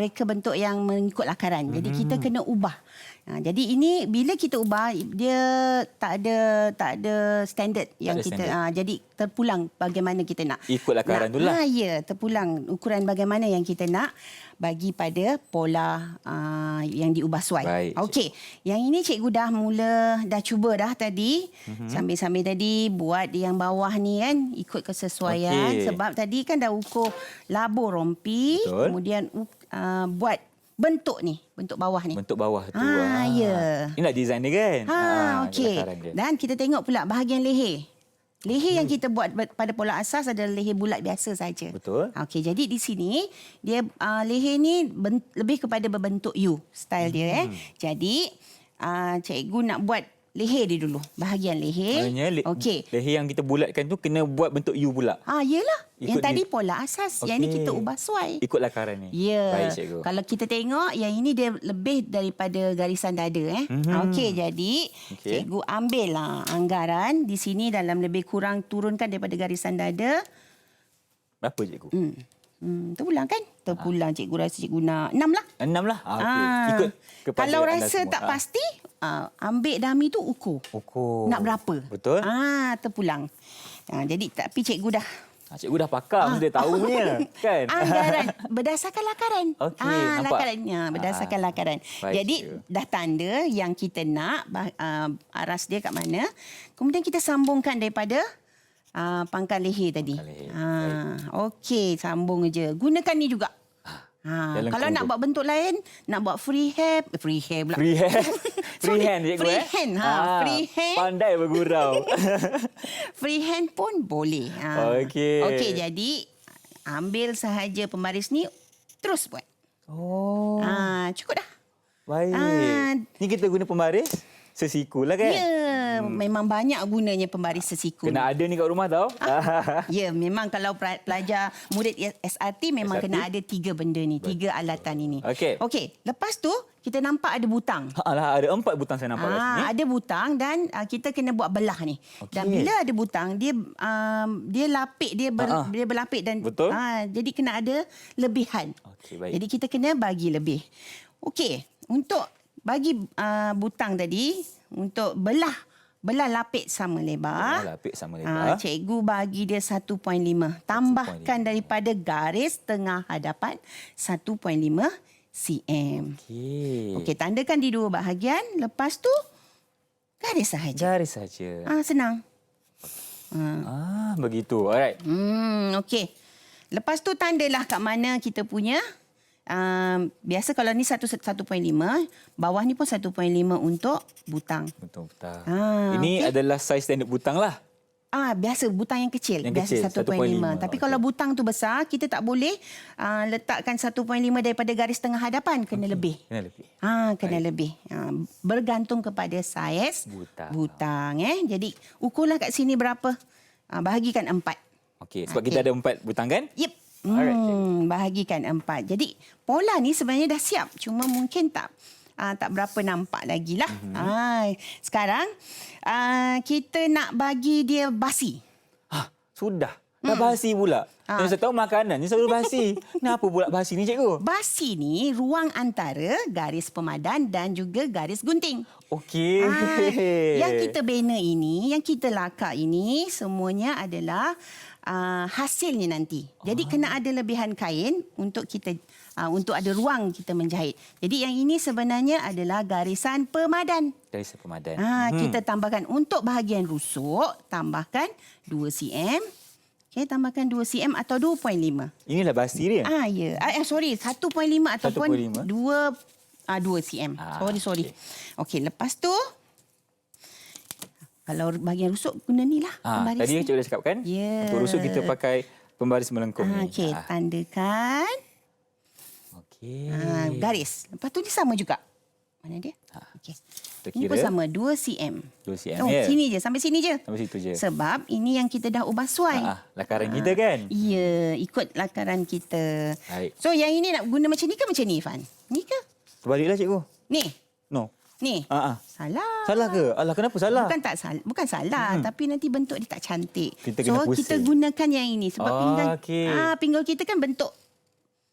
reka bentuk yang mengikut lakaran. Jadi kita kena ubah. Jadi ini bila kita ubah, dia tak ada standard yang ada kita standard. jadi terpulang bagaimana kita nak. Ikut lakaran tu lah. Ya, terpulang ukuran bagaimana yang kita nak bagi pada pola yang diubah suai. Baik, Okey, yang ini cikgu dah cuba dah tadi. Sambil-sambil tadi buat yang bawah ni kan ikut kesesuaian. Okey. Sebab tadi kan dah ukur labur rompi, Betul. kemudian buat bentuk ni, bentuk bawah ni. Bentuk bawah tu. Ya. Inilah design dia kan? Okey. lakaran dia. Dan kita tengok pula bahagian leher. Leher yang kita buat pada pola asas adalah leher bulat biasa saja. Betul. Okey, jadi di sini dia leher ni lebih kepada berbentuk U style dia. Jadi cikgu nak buat leher dia dulu, bahagian leher. Maknanya Okey. leher yang kita bulatkan tu kena buat bentuk U pula. Yelah. Yang Ikut tadi ni. pola asas, yang ni Okey. kita ubah suai. Ikut lakaran ni. Ya. Baik, cikgu. Kalau kita tengok yang ini dia lebih daripada garisan dada Okey, jadi Okey. cikgu ambillah anggaran di sini dalam lebih kurang turunkan daripada garisan dada. Berapa cikgu? Terpulang kan? Terpulang cikgu rasa cikgu nak 6 lah. 6 lah. Okey. Ikut kepada Kalau anda rasa semua. tak pasti, ambil dummy tu ukur. Ukur. Nak berapa? Betul. Terpulang. Jadi tapi cikgu dah Cikgu dah pakar, mesti dia tahu punya. Kan? anggaran berdasarkan lakaran. Okey, nampak? Lakarannya berdasarkan lakaran. Baik, Jadi cikgu. dah tanda yang kita nak aras dia kat mana. Kemudian kita sambungkan daripada pangkal leher tadi. Pangkal leher. Okey, sambung je. Gunakan ni juga. Yang Kalau lengkung nak tu. buat bentuk lain, nak buat free hair pula. Free hand. Free Sorry, hand cikgu. free hand, free hand. Pandai bergurau. Free hand pun boleh. Okey. Okey, jadi ambil sahaja pembaris ni, terus buat. Oh. Cukup dah. Baik. Ni kita guna pembaris sesiku lah kan? Ya, memang banyak gunanya pembaris sesiku. Kena ada ni kat rumah tau. Ya, memang kalau pelajar murid SRT memang SRT? kena ada 3 benda ni, 3 alatan ini. Okey. Okey, lepas tu kita nampak ada butang. Alah, ada 4 butang saya nampak kat sini. Ada butang dan kita kena buat belah ni. Dan Okey. bila ada butang, dia lapik, dia berlapik dan Betul. jadi kena ada lebihan. Okey, baik. Jadi kita kena bagi lebih. Okey, untuk bagi butang tadi, untuk belah lapik sama lebar. Belah lapik sama lebar. Cikgu bagi dia 1.5. Tambahkan daripada garis tengah hadapan 1.5 cm. Okey. Okey, tandakan di dua bahagian. Lepas tu, garis sahaja. Garis saja. Senang. Begitu. Alright. Okey. Lepas tu tandalah kat mana kita punya. Biasa kalau ni 1.5, bawah ni pun 1.5 untuk butang. Betul. okey. Ini adalah saiz standard butang lah. Biasa butang yang kecil. Yang Biasa kecil, 1.5. 1.5. Tapi kalau butang tu besar, kita tak boleh letakkan 1.5 daripada garis tengah hadapan. Kena lebih. Kena lebih. Kena lebih. Bergantung kepada saiz butang. Jadi, ukurlah kat sini berapa. Bahagikan 4. Okey, sebab kita ada 4 butang kan? Yep. Alright, Bahagikan 4. Jadi, pola ni sebenarnya dah siap. Cuma mungkin tak berapa nampak lagi lah. Sekarang, kita nak bagi dia basi. Sudah. Dah basi pula. Dan saya tahu makanan ni selalu basi. Kenapa pula basi ni, cikgu? Basi ni ruang antara garis pemadan dan juga garis gunting. Okey. Yang kita bina ini, yang kita lakar ini, semuanya adalah hasilnya nanti. Jadi kena ada lebihan kain untuk kita untuk ada ruang kita menjahit. Jadi yang ini sebenarnya adalah garisan pemadan. Garisan pemadan. Kita tambahkan untuk bahagian rusuk, tambahkan 2 cm. Okey, tambahkan 2 cm atau 2.5. Inilah basi dia. Ya. Sorry, 1.5 ataupun 2 cm. Sorry. Okey, lepas tu kalau bahagian rusuk guna ni lah. Tadi cikgu dah cakap kan? Ya. Untuk rusuk kita pakai pembaris melengkung ni. Okey, tandakan. Okey. Garis. Lepas tu dia sama juga. Mana dia? Okey. Ini Terkira pun sama 2 cm. 2 cm. Sini je, sampai sini je. Sampai situ je. Sebab ini yang kita dah ubah suai. Lakaran kita kan? Ya, ikut lakaran kita. Baik. So yang ini nak guna macam ni ke macam ni, Ifan? Ni ke? Terbaliklah cikgu. Ni. No. Ni. Salah. Salah ke? Alah, kenapa salah? Bukan salah, tapi nanti bentuk dia tak cantik. Kita kena pusing. Kita gunakan yang ini sebab pinggul kita kan bentuk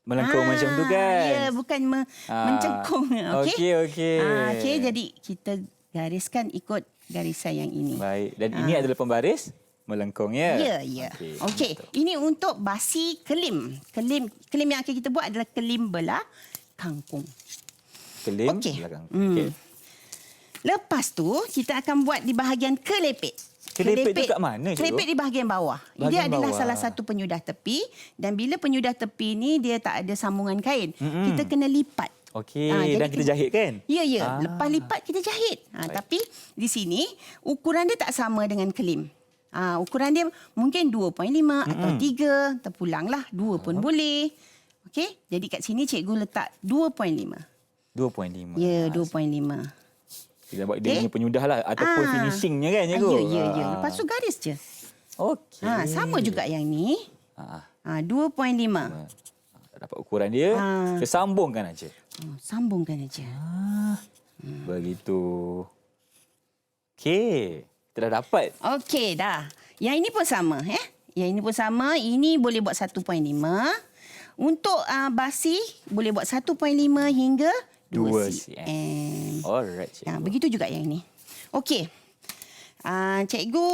melengkung macam tu kan? Ya, bukan mencengkung. Okey. Okey. Jadi kita gariskan ikut garisan yang ini. Baik. Dan ini adalah pembaris melengkung ya? Ya. Okey. Ini untuk basi kelim. Kelim yang akan kita buat adalah kelim belah kangkung. Kelim belakang. Okey. Lepas tu, kita akan buat di bahagian kelepek. Kelepek tu kat mana, cikgu? Kelepek di bahagian bawah. Dia adalah salah satu penyudah tepi. Dan bila penyudah tepi ni, dia tak ada sambungan kain. Kita kena lipat. Okey, dan kita jahit kan? Ya. Lepas lipat, kita jahit. Tapi di sini, ukuran dia tak sama dengan kelim. Ukuran dia mungkin 2.5 atau 3. Terpulanglah, 2 pun boleh. Okey, jadi kat sini cikgu letak 2.5. 2.5. Ya, 2.5. Kita buat dia punya penyudah lah ataupun finishingnya kan, cikgu? Ya. Lepas tu garis je. Okey. Sama juga yang ni. 2.5. Tak dapat ukuran dia, kita sambungkan aja. Sambungkan aja. Begitu. Okey, kita dah dapat. Okey, dah. Yang ini pun sama. Yang ini pun sama. Ini boleh buat 1.5. Untuk basi, boleh buat 1.5 hingga 2 cm. Alright, cikgu. Begitu juga yang ini. Okey. Cikgu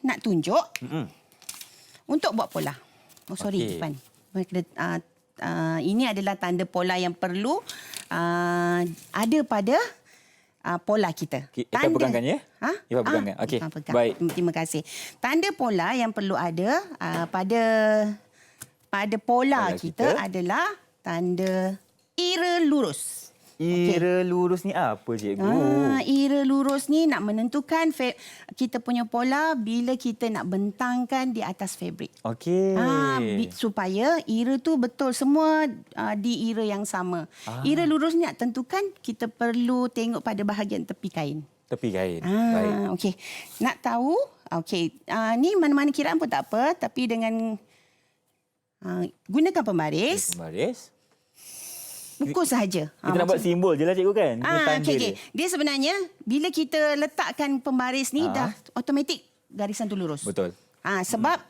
nak tunjuk untuk buat pola. Sorry, Ifan. Ini adalah tanda pola yang perlu ada pada pola kita. Kita pegangkan ya? Kita pegangkan. Okey. Baik. Terima kasih. Tanda pola yang perlu ada pada pola kita adalah tanda ira lurus. Ira lurus ni apa, cikgu? Ira lurus ni nak menentukan kita punya pola bila kita nak bentangkan di atas fabrik. Okey. Supaya ira tu betul semua di ira yang sama. Ira lurus ni nak tentukan kita perlu tengok pada bahagian tepi kain. Tepi kain. Baik. Okey. Nak tahu? Okey. Ni mana-mana kiraan pun tak apa, tapi dengan gunakan pembaris. Ukur sahaja. Kita nak buat simbol je lah, cikgu kan? Okey. Dia sebenarnya, bila kita letakkan pembaris ni, dah automatik garisan tu lurus. Betul. Sebab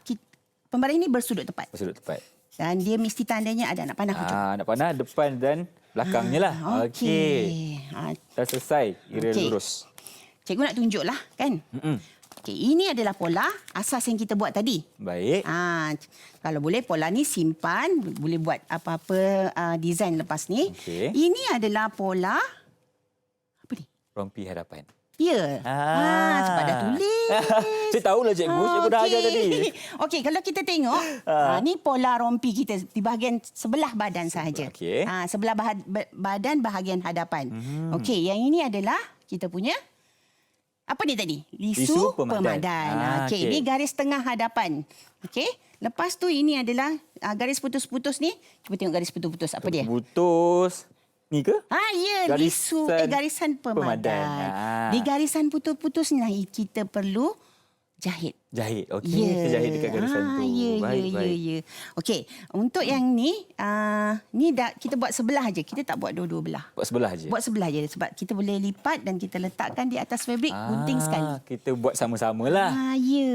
pembaris ni bersudut tepat. Bersudut tepat. Dan dia mesti tandanya ada anak panah hujung. Anak panah depan dan belakangnya lah. Okey. Dah selesai ira lurus. Cikgu nak tunjuklah kan? Okey, ini adalah pola asas yang kita buat tadi. Baik. Kalau boleh pola ni simpan, boleh buat apa-apa design lepas ni. Okey. Ini adalah pola apa ni? Rompi hadapan. Ya. Sebab dah tulis. Saya tahulah cikgu. Cikgu dah ajar tadi. Okey, kalau kita tengok, ni pola rompi kita di bahagian sebelah badan sahaja. Okey. Sebelah badan bahagian hadapan. Okey, yang ini adalah kita punya apa ni tadi? Lisu pemadan. Okey, ini garis tengah hadapan. Okey. Lepas tu ini adalah garis putus-putus ni. Cuba tengok garis putus-putus apa dia? Putus. Ni ke? Ya, lisu garisan pemadan. Di garisan putus-putus ni lah kita perlu jahit. Jahit. Okey, kita jahit dekat garisan tu. Ya. Okey, untuk yang ni kita buat sebelah aja. Kita tak buat dua-dua belah. Buat sebelah aja. Buat sebelah aja sebab kita boleh lipat dan kita letakkan di atas fabrik gunting sekali. Kita buat sama-samalah. Ya.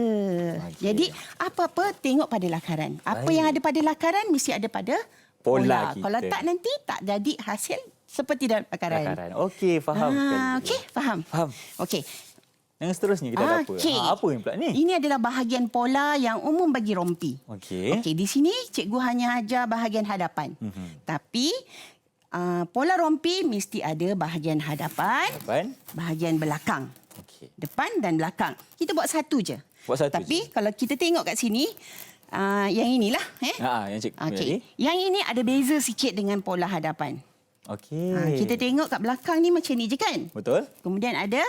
Okey. Jadi apa-apa tengok pada lakaran. Apa yang ada pada lakaran mesti ada pada pola kita. Kalau tak nanti tak jadi hasil seperti dalam lakaran. Okey, faham. Okey, faham. Okey. Yang seterusnya kita ada apa? Apa yang pula ni? Ini adalah bahagian pola yang umum bagi rompi. Okey. Okey, di sini cikgu hanya ajar bahagian hadapan. Tapi pola rompi mesti ada bahagian hadapan, bahagian belakang. Okey. Depan dan belakang. Kita buat satu je. Buat satu. Tapi kalau kita tengok kat sini, yang inilah. Yang cikgu Okey. Yang ini ada beza sikit dengan pola hadapan. Okey. Kita tengok kat belakang ni macam ni je kan? Betul. Kemudian ada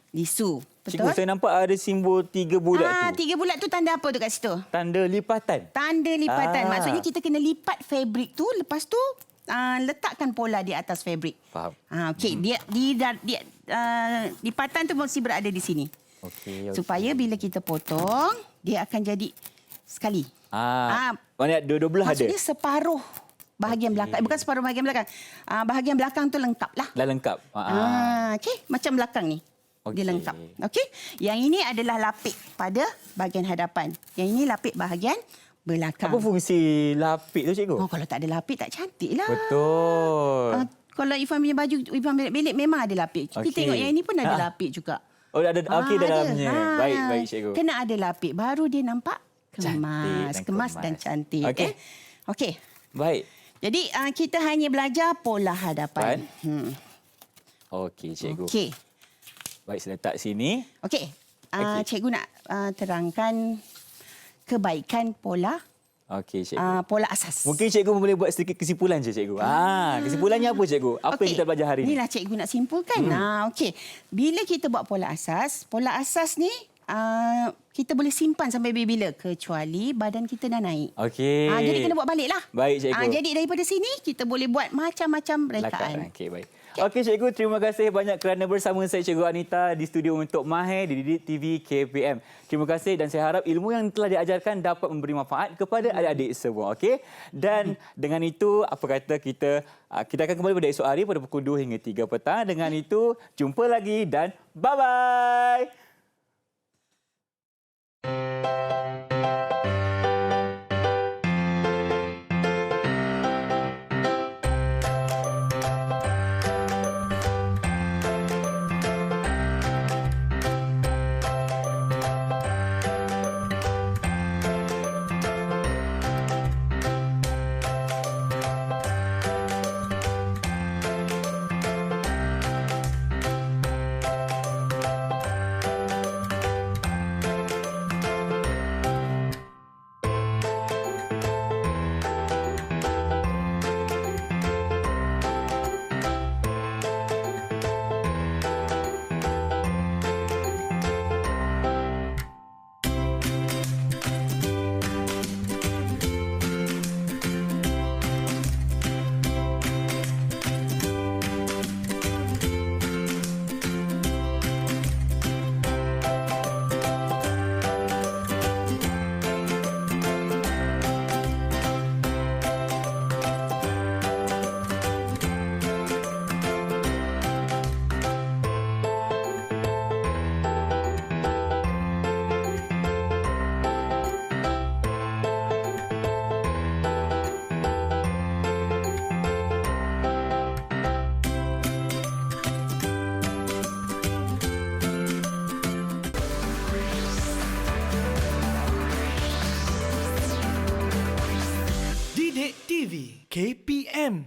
lisu. Betul? Cikgu, saya nampak ada simbol 3 bulat tu. 3 bulat tu tanda apa tu kat situ? Tanda lipatan. Tanda lipatan. Maksudnya kita kena lipat fabrik tu, lepas tu letakkan pola di atas fabrik. Faham. Okey, lipatan tu mesti berada di sini. Okey. Supaya bila kita potong, dia akan jadi sekali. Maksudnya dua-dua belah ada? Maksudnya separuh bahagian belakang. Bukan separuh bahagian belakang. Bahagian belakang tu lengkap lah. Dah lengkap. Okey, macam belakang ni. Dia lengkap. Okey. Yang ini adalah lapik pada bahagian hadapan. Yang ini lapik bahagian belakang. Apa fungsi lapik tu, cikgu? Kalau tak ada lapik tak cantik lah. Betul. Kalau Ifan punya baju, Ifan bilik memang ada lapik. Kita tengok yang ini pun ada lapik juga. Oh, ada okey dalamnya. Baik, cikgu. Kena ada lapik. Baru dia nampak kemas dan cantik. Okey. Baik. Jadi kita hanya belajar pola hadapan. Okey, cikgu. Okey. Baik, saya letak sini. Okey. Cikgu nak terangkan kebaikan pola. Okey, cikgu. Pola asas. Mungkin cikgu boleh buat sedikit kesimpulan je, cikgu. Kesimpulannya apa, cikgu? Apa yang kita belajar hari ini? Inilah cikgu nak simpulkan. Okey. Bila kita buat pola asas ni kita boleh simpan sampai bila? Kecuali badan kita dah naik. Okey. Jadi kena buat baliklah. Baik, cikgu. Jadi daripada sini kita boleh buat macam-macam rekaan. Okey, baik. Okey, cikgu, terima kasih banyak kerana bersama saya, Cikgu Anita, di studio untuk Mahir di Didik TV KPM. Terima kasih dan saya harap ilmu yang telah diajarkan dapat memberi manfaat kepada adik-adik semua. Okey. Dan dengan itu, apa kata kita akan kembali pada esok hari pada pukul 2 hingga 3 petang. Dengan itu, jumpa lagi dan bye-bye. KPM